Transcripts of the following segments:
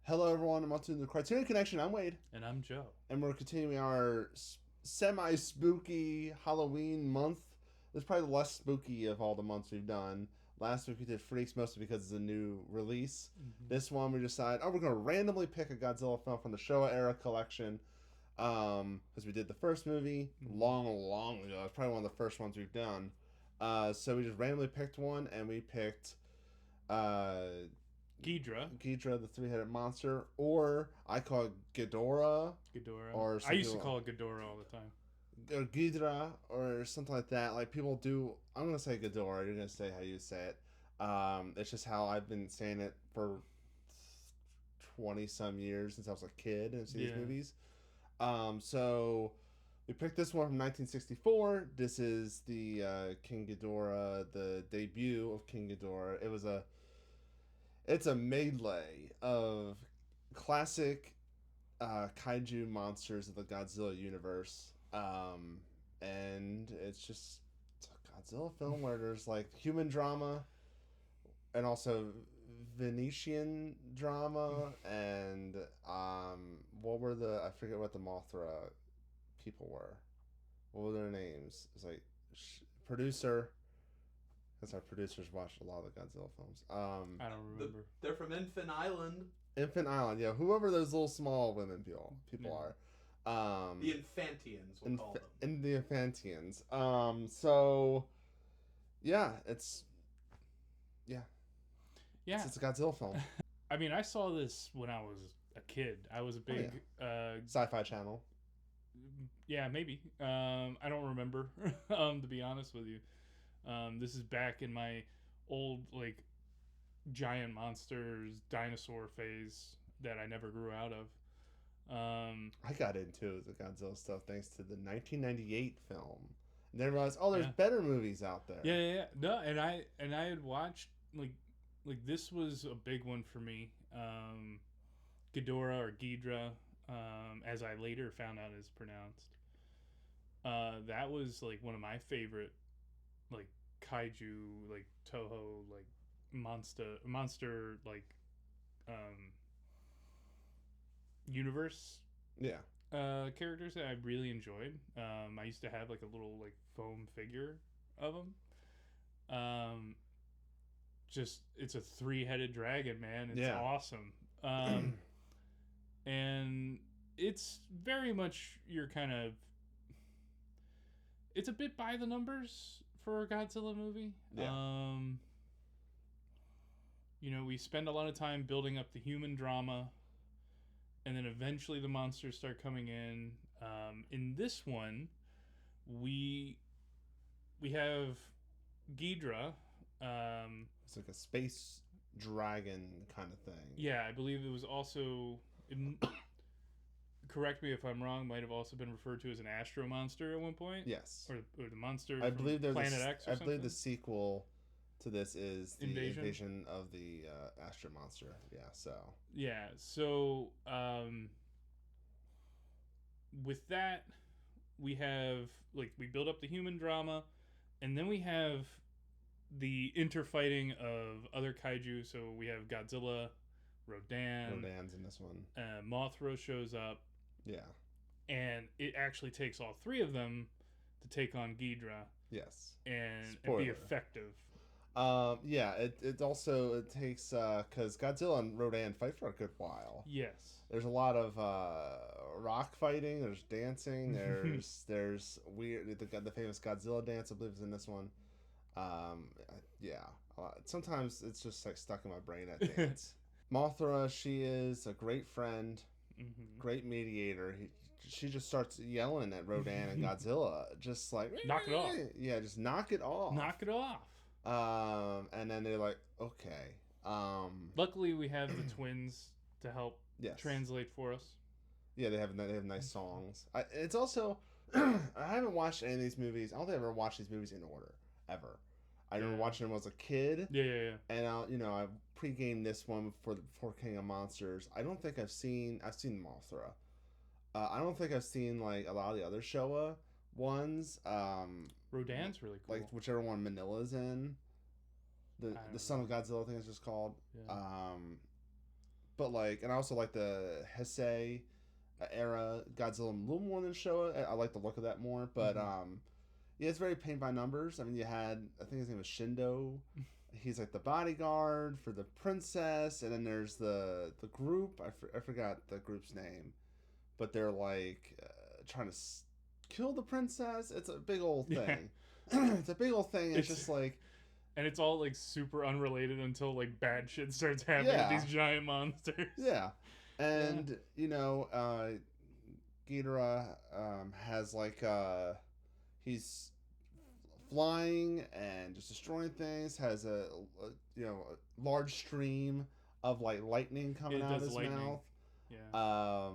Hello, everyone. I'm welcome to the Criterion Connection. I'm Wade, And I'm Joe. and we're continuing our semi-spooky Halloween month. This is probably the less spooky of all the months we've done. Last week we did Freaks, mostly because it's a new release. Mm-hmm. This one we decided, we're going to randomly pick a Godzilla film from the Showa era collection. Because we did the first movie long ago. It's probably one of the first ones we've done. So we just randomly picked one, and we picked Ghidorah, the three-headed monster, or I call it Ghidorah. Or I used to call it Ghidorah all the time. Or Ghidorah, or something like that. Like, people do. I'm gonna say Ghidorah. You're gonna say how you say it. It's just how I've been saying it for 20 some years since I was a kid and seen these movies. So we picked this one from 1964. This is the King Ghidorah, the debut of King Ghidorah. It's a melee of classic kaiju monsters of the Godzilla universe. And it's a Godzilla film where there's like human drama and also Venetian drama and what were I forget what the Mothra people were. What were their names? It's like producer. Because our producers watched a lot of the Godzilla films. I don't remember. They're from Infant Island. Infant Island, yeah. Whoever those little small women people are. The Infantians, we'll call them. And the Infantians. So, yeah, it's a Godzilla film. I mean, I saw this when I was a kid. I was a big... Sci-Fi Channel. Yeah, maybe. I don't remember, to be honest with you. This is back in my old, like, giant monsters, dinosaur phase that I never grew out of. I got into the Godzilla stuff thanks to the 1998 film. And then I realized, there's better movies out there. Yeah. No, and I had watched, like this was a big one for me. Ghidorah or Ghidra, as I later found out is pronounced. That was, like, one of my favorite, like, kaiju, like, Toho, like, monster like universe characters that I really enjoyed. I used to have, like, a little, like, foam figure of them. Just, it's a 3-headed dragon, man. It's awesome. And it's very much your kind of, it's a bit by the numbers for a Godzilla movie. We spend a lot of time building up the human drama, and then eventually the monsters start coming in. In this one, we have Ghidorah. It's like a space dragon kind of thing. Yeah, I believe it was also... correct me if I'm wrong, might have also been referred to as an astro monster at one point. Yes. Or the monster I believe from Planet X or something. I believe the sequel to this is the invasion of the astro monster. Yeah, so. Yeah, so with that, we have, like, we build up the human drama, and then we have the interfighting of other kaiju. So we have Godzilla, Rodan's in this one. Mothra shows up. Yeah. And it actually takes all three of them to take on Ghidorah. Yes. And be effective. It also takes because Godzilla and Rodan fight for a good while. Yes. There's a lot of rock fighting. There's dancing. There's weird the famous Godzilla dance. I believe is in this one. Sometimes it's just like stuck in my brain. That dance. Mothra, she is a great friend, great mediator. She just starts yelling at Rodan and Godzilla, just like knock it off. Yeah, just knock it off. Knock it off. And then they're like, okay. Luckily, we have the twins to help translate for us. Yeah, they have nice songs. It's also I haven't watched any of these movies. I don't think I've ever watched these movies in order ever. I remember watching them as a kid. Yeah. And I pre-gamed this one for King of Monsters. I don't think I've seen Mothra. I don't think I've seen like a lot of the other Showa ones. Rodan's really cool. Like whichever one Manila's in. The Son of Godzilla, I think it's just called. Yeah. but like, and I also like the Heisei era Godzilla a little more than Showa. I like the look of that more, but yeah, it's very paint by numbers. I mean, you had, I think his name was Shindo. He's like the bodyguard for the princess, and then there's the group. I forgot the group's name, but they're like trying to kill the princess. It's a big old thing. Yeah. It's a big old thing. It's just like, and it's all like super unrelated until like bad shit starts happening with these giant monsters. Yeah, and you know, Ghidorah has like he's flying and just destroying things. Has a you know, a large stream of like lightning coming out of his mouth. Yeah.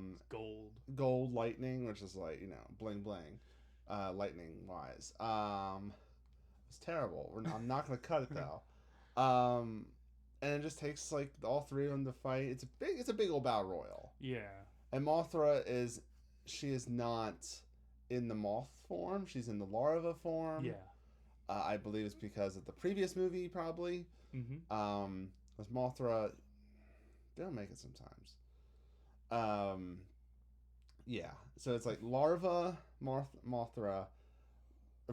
Gold lightning, which is like, you know, bling bling, lightning wise. It's terrible. I'm not gonna cut it though. And it just takes like all three of them to fight. It's a big old battle royal. Yeah. And Mothra she is not in the moth form. She's in the larva form. Yeah. I believe it's because of the previous movie, probably. Mm-hmm. With Mothra, they don't make it sometimes. Yeah. So it's like larva, Mothra,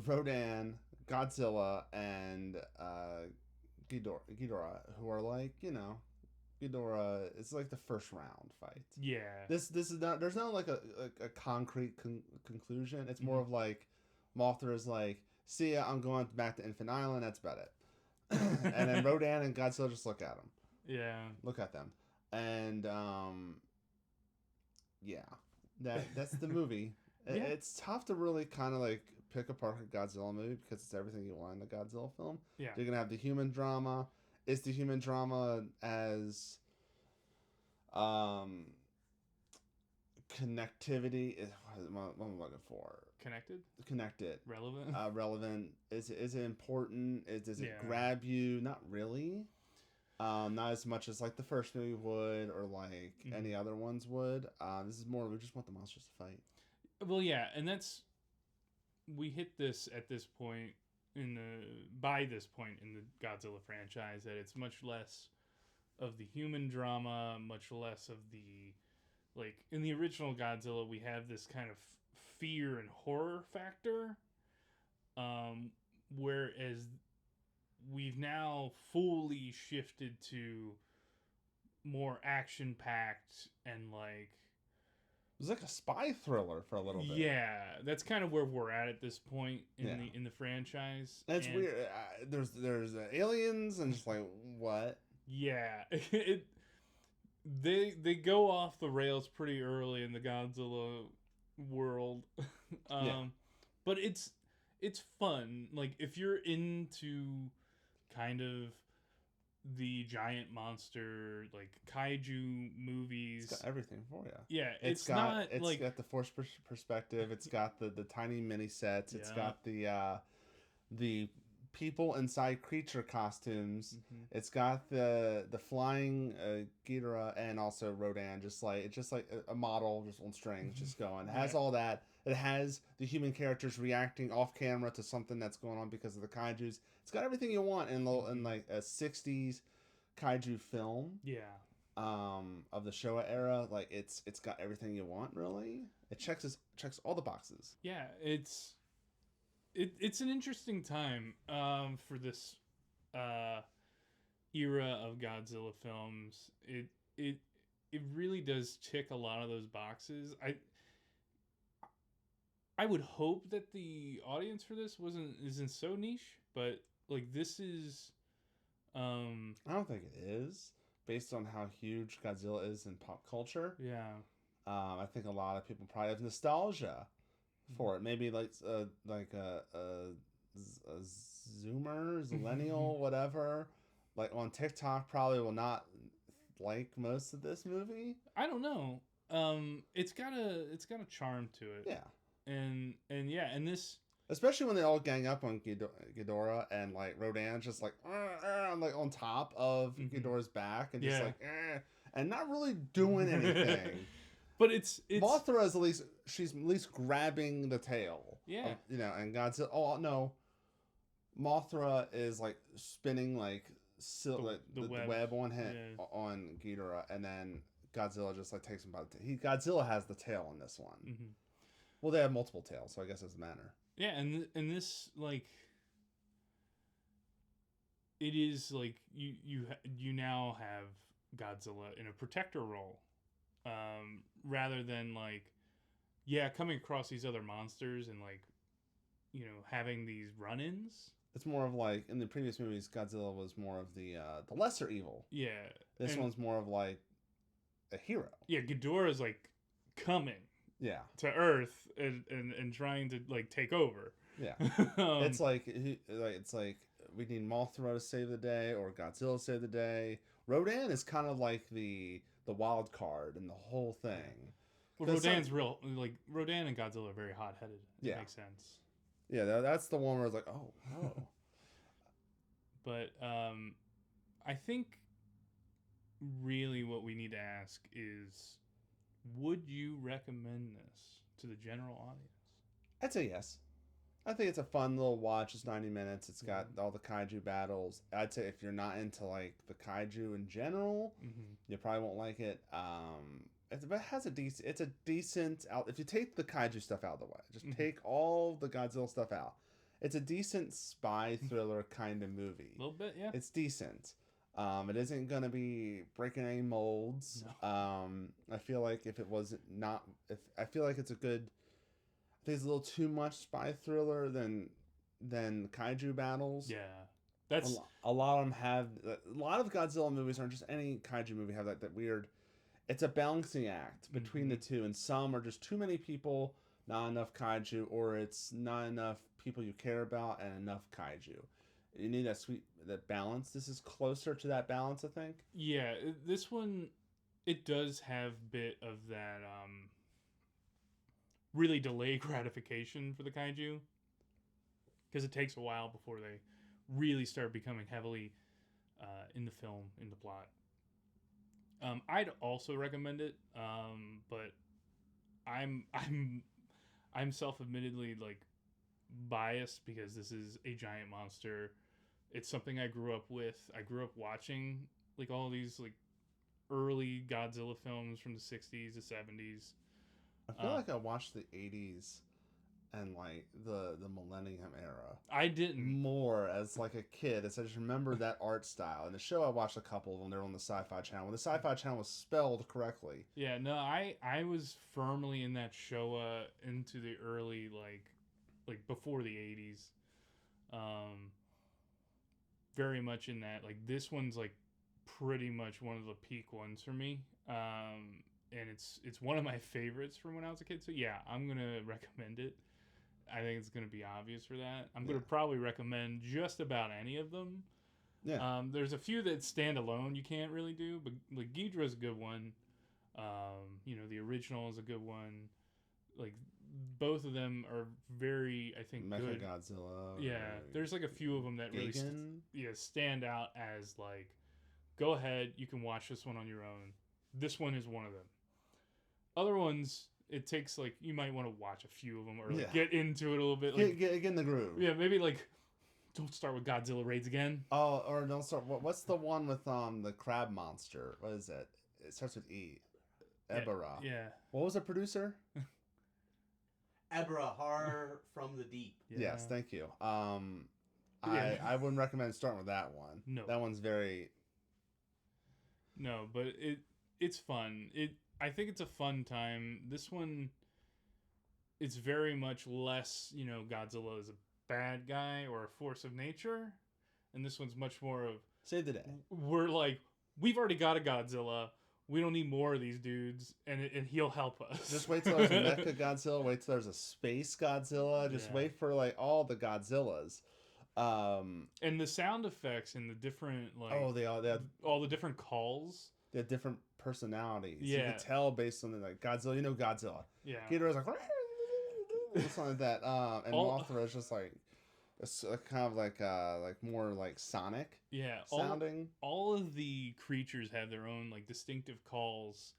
Rodan, Godzilla, and Ghidorah, who are like, you know, Ghidorah. It's like the first round fight. Yeah. This is not. There's not like a concrete conclusion. It's more of like Mothra is like, see ya, I'm going back to Infant Island. That's about it. And then Rodan and Godzilla just look at them. Yeah. Look at them, and yeah, that's the movie. Yeah. It's tough to really kind of like pick apart a Godzilla movie because it's everything you want in a Godzilla film. Yeah. You're gonna have the human drama. Is the human drama as connectivity? What am I looking for? Connected. Relevant. Relevant. Is it important? Does it grab you? Not really. Not as much as like the first movie would, or like any other ones would. This is more, we just want the monsters to fight. Well, yeah, and we hit this at this point by this point in the Godzilla franchise, that it's much less of the human drama, much less of the, like, in the original Godzilla, we have this kind of fear and horror factor, whereas we've now fully shifted to more action-packed and like, it was like a spy thriller for a little bit. Yeah, that's kind of where we're at this point in the franchise. That's weird. There's aliens and just like, what? Yeah, they go off the rails pretty early in the Godzilla world, but it's fun. Like, if you're into kind of the giant monster, like, kaiju movies, it's got everything for you. Yeah, it's got the force perspective. It's got the tiny mini sets. It's got the people inside creature costumes. It's got the flying Ghidorah and also Rodan. It's just like a model just on strings, just going. It has all that. It has the human characters reacting off camera to something that's going on because of the kaijus. It's got everything you want in like a 60s kaiju film. Yeah. Of the Showa era, like it's got everything you want, really. It checks all the boxes. Yeah, it's an interesting time for this era of Godzilla films. It really does tick a lot of those boxes. I would hope that the audience for this isn't so niche, but like, this is I don't think it is, based on how huge Godzilla is in pop culture. Yeah. I think a lot of people probably have nostalgia for it. Maybe like a Zoomer, Zillennial, whatever, like on TikTok, probably will not like most of this movie. I don't know. It's got a charm to it. Yeah. And this, especially when they all gang up on Ghidorah and like Rodan's just like on top of Ghidorah's back and just and not really doing anything. But it's Mothra is she's at least grabbing the tail. Yeah. And Godzilla. Oh no, Mothra is like spinning like the web on him on Ghidorah, and then Godzilla just like takes him by the Godzilla has the tail in this one. Mm-hmm. Well, they have multiple tails, so I guess it doesn't matter. Yeah, and this like it is like you now have Godzilla in a protector role, rather than like coming across these other monsters and like having these run-ins. It's more of like in the previous movies, Godzilla was more of the lesser evil. Yeah, this one's more of like a hero. Yeah, Ghidorah is like coming. Yeah. To Earth and trying to like take over. Yeah. It's like we need Mothra to save the day or Godzilla to save the day. Rodan is kind of like the wild card in the whole thing. Well, Rodan's Rodan and Godzilla are very hot-headed. It makes sense. Yeah, that's the one where it's like, oh. But I think really what we need to ask is, would you recommend this to the general audience? I'd say yes. I think it's a fun little watch. It's 90 minutes. It's got all the kaiju battles. I'd say if you're not into like the kaiju in general, you probably won't like it. It has a decent. It's a decent out. If you take the kaiju stuff out of the way, just take all the Godzilla stuff out. It's a decent spy thriller kind of movie. A little bit, yeah. It's decent. It isn't gonna be breaking any molds. No. I feel like if it wasn't not, I feel like it's a good. I think it's a little too much spy thriller than kaiju battles. Yeah, that's a lot of them have. A lot of Godzilla movies aren't just any kaiju movie have that weird. It's a balancing act between the two, and some are just too many people, not enough kaiju, or it's not enough people you care about and enough kaiju. You need that balance. This is closer to that balance, I think. Yeah, this one, it does have bit of that really delayed gratification for the kaiju, because it takes a while before they really start becoming heavily in the film, in the plot. I'd also recommend it, but I'm self-admittedly like biased because this is a giant monster. It's something I grew up with. I grew up watching like all these like early Godzilla films from the 60s to 70s. I feel like I watched the 80s and like the Millennium era. I didn't. More as like a kid. As I just remember that art style. And the show, I watched a couple of them. They were on the Sci-Fi Channel. When the Sci-Fi Channel was spelled correctly. Yeah, no, I was firmly in that Showa into the early like before the 80s. Very much in that. Like this one's like pretty much one of the peak ones for me. And it's one of my favorites from when I was a kid. So yeah, I'm gonna recommend it. I think it's gonna be obvious for that. I'm gonna probably recommend just about any of them. Yeah. There's a few that stand alone you can't really do, but like Ghidorah's a good one. The original is a good one. Like both of them are very, I think, good. Mechagodzilla. Yeah, there's like a few of them that really stand out as like, go ahead, you can watch this one on your own. This one is one of them. Other ones, it takes like, you might want to watch a few of them or like get into it a little bit. Like, get in the groove. Yeah, maybe like, don't start with Godzilla Raids again. Oh, or don't start. What's the one with the crab monster? What is it? It starts with E. Ebera. Yeah. What was the producer? Ebera, Horror from the Deep. Yeah. Yes, thank you. I wouldn't recommend starting with that one. No. That one's very. No, but it's fun. I think it's a fun time. This one, it's very much less, Godzilla is a bad guy or a force of nature. And this one's much more of... Save the day. We're like, we've already got a Godzilla. We don't need more of these dudes. And he'll help us. Just wait till there's a Mecha Godzilla. Wait till there's a Space Godzilla. Just wait for like all the Godzillas. And the sound effects and the different like... Oh, they have all the different calls. They have different personalities. Yeah. You can tell based on the like Godzilla. Godzilla. Yeah. Ghidorah's like something like that. And Mothra is just like it's kind of like more like Sonic. Yeah. Sounding. All of the creatures have their own like distinctive calls,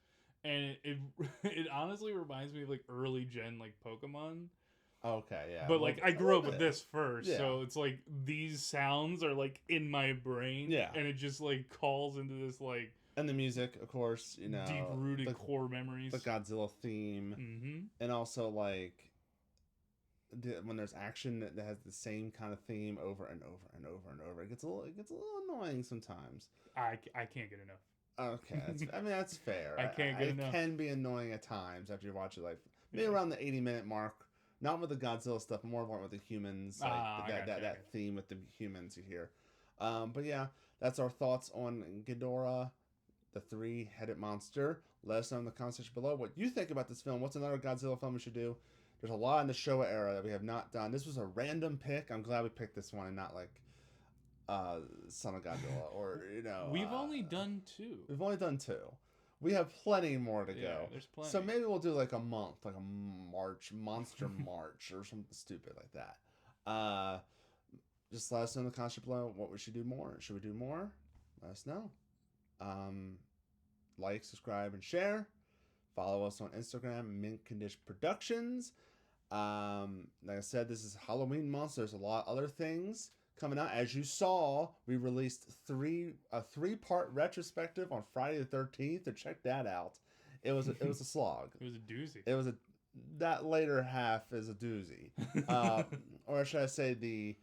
and it honestly reminds me of like early gen like Pokemon. Okay, yeah. But well, like I a grew little up with bit. this first, Yeah. so it's like these sounds are like in my brain, Yeah. and it just like calls into this like And the music, of course, deep rooted the, core memories. the Godzilla theme, Mm-hmm. and also like when there's action that has the same kind of theme over and over and over and over, it gets a little annoying sometimes. I can't get enough. Okay, that's fair. I can't get enough. It can be annoying at times after you watch it, like maybe Yeah. around the 80-minute mark. Not with the Godzilla stuff, more with the humans, like I that gotcha. theme with the humans you hear. But yeah, that's our thoughts on Ghidorah, the three-headed monster. Let us know in the comment section below what you think about this film. What's another Godzilla film we should do? There's a lot in the Showa era that we have not done. This was a random pick. I'm glad we picked this one and not like Son of Godzilla or We've only done 2. We've only done 2. We have plenty more to Yeah, go. there's plenty. So maybe we'll do like a month, like a monster march or something stupid like that. Just let us know in the comments below what we should do more. Should we do more? Let us know. Like, subscribe, and share. Follow us on Instagram, Mint Condish Productions. Like I said, this is Halloween month. So there's a lot of other things coming out. As you saw, we released a 3-part retrospective on Friday the 13th. So check that out. It was a slog. It was a doozy. It was that later half is a doozy. Or should I say the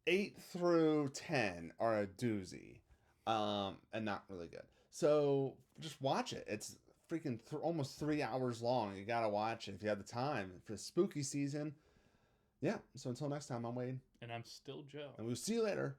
8 through 10 are a doozy. And not really good. So just watch it. It's freaking almost 3 hours long. You gotta watch it if you have the time for the spooky season. Yeah. So until next time, I'm Wade. And I'm still Joe. And we'll see you later.